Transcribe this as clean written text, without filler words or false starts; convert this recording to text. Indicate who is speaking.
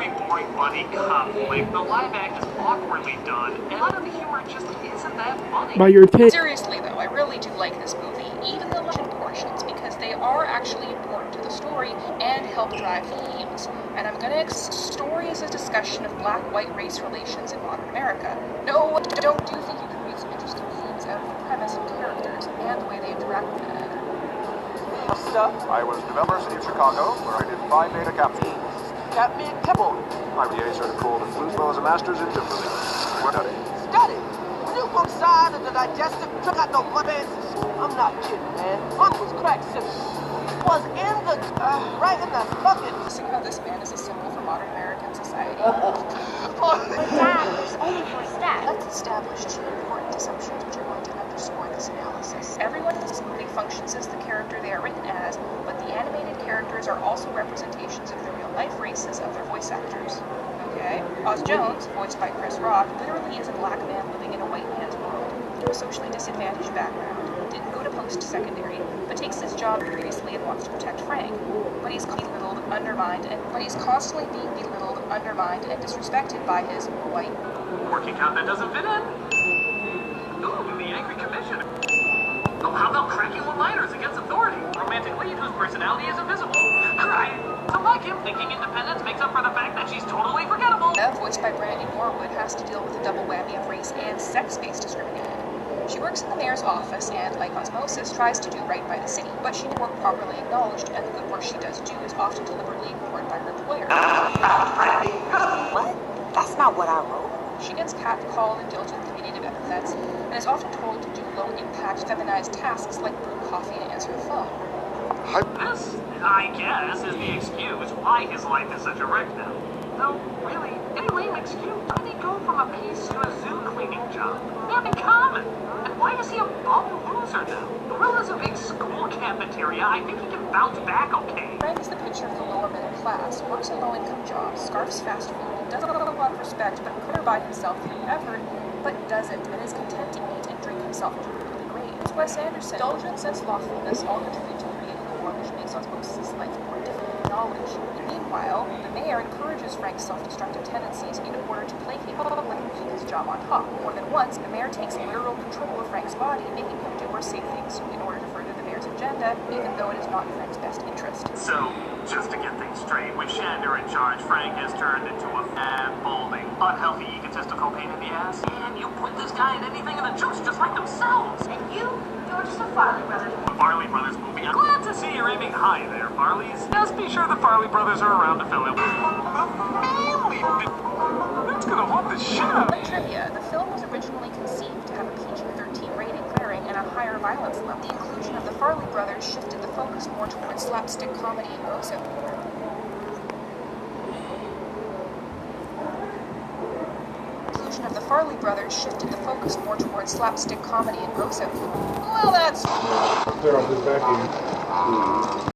Speaker 1: very boring buddy conflict. The live act is awkwardly done, and a lot of the humor just isn't that funny.
Speaker 2: By your taste.
Speaker 3: Seriously though, I really do like this movie, even the legend portions, because they are actually important to the story and help drive themes. And I'm gonna story is a discussion of black-white race relations in modern America. No, I do think you can read some interesting themes out of the premise and characters and the way they interact with one another.
Speaker 4: I was University of Chicago, where I did 5 data capture. My BA started cold and flu, as well as a master's in journalism.
Speaker 5: Study? New book side of the digestive tract got no blood answers. I'm not kidding, man. One was crack syphilis. Was in the, right in the bucket.
Speaker 3: See how this man is a symbol for modern American society.
Speaker 6: Dad, there's only 4 steps.
Speaker 3: Let's establish 2 important assumptions which are going to underscore this analysis. Everyone in this movie functions as the character they are written as, but the animated characters are also representations of the real-life races of their voice actors. Okay? Oz Jones, voiced by Chris Rock, literally is a black man living in a white man's world. From a socially disadvantaged background, didn't go to post-secondary, but takes his job seriously and wants to protect Frank. But he's constantly being belittled, undermined, and disrespected by his white
Speaker 1: Working count that doesn't fit in. Ooh, the angry commissioner. Oh, how about cracking one-liners against authority? Romantic lead whose personality is invisible. Right. So like him, thinking independence makes up for the fact that she's totally forgettable.
Speaker 3: Leah, voiced by Brandy Norwood, has to deal with a double whammy of race and sex-based discrimination. She works in the mayor's office and, like Osmosis, tries to do right by the city, but she isn't properly acknowledged, and the good work she does do is often deliberately ignored by her employer.
Speaker 5: What? That's not what I wrote.
Speaker 3: She gets catcalled and dealt with communicative epithets, and is often told to do low-impact, feminized tasks like brew coffee and answer the phone.
Speaker 1: This, I guess, is the excuse why his life is such a wreck now. Though, really, any lame excuse. How did he go from a piece to a zoo cleaning job? They have in common. And why is he a bum loser now? The world is a big school cafeteria. I think he can bounce back okay.
Speaker 3: Frank is the picture of the lower middle class, works in low-income jobs, scarfs fast food, doesn't get a lot of respect, but could by himself through effort, but doesn't, and is content to eat and drink himself into the grave. It's Wes Anderson. Indulgence and slothfulness all contribute to creating a war which makes Osmosis' life more difficult to acknowledge. Meanwhile, the mayor encourages Frank's self-destructive tendencies in order to placate the public and keep his job on top. More than once, the mayor takes literal control of Frank's body, making him do or say things in order to further the mayor's agenda, even though it is not in Frank's best interest.
Speaker 1: So, just to get things straight, with Shander in charge, Frank has turned into a fat, balding, unhealthy, egotistical pain in the ass. And you put this guy in anything and the jokes just like themselves.
Speaker 6: And you, you're just a Farley Brothers.
Speaker 1: The Farley Brothers movie. I'm glad to see you're aiming high there, Farleys. Just be sure the Farley Brothers are around to fill in. That's gonna haunt the shit out.
Speaker 3: Like trivia, the film was originally conceived to have a PG-13 rating, glaring, and a higher violence level. The inclusion of the Farley Brothers shifted the focus more towards slapstick comedy and gross out humor. Well, that's...
Speaker 2: Clear off his vacuum.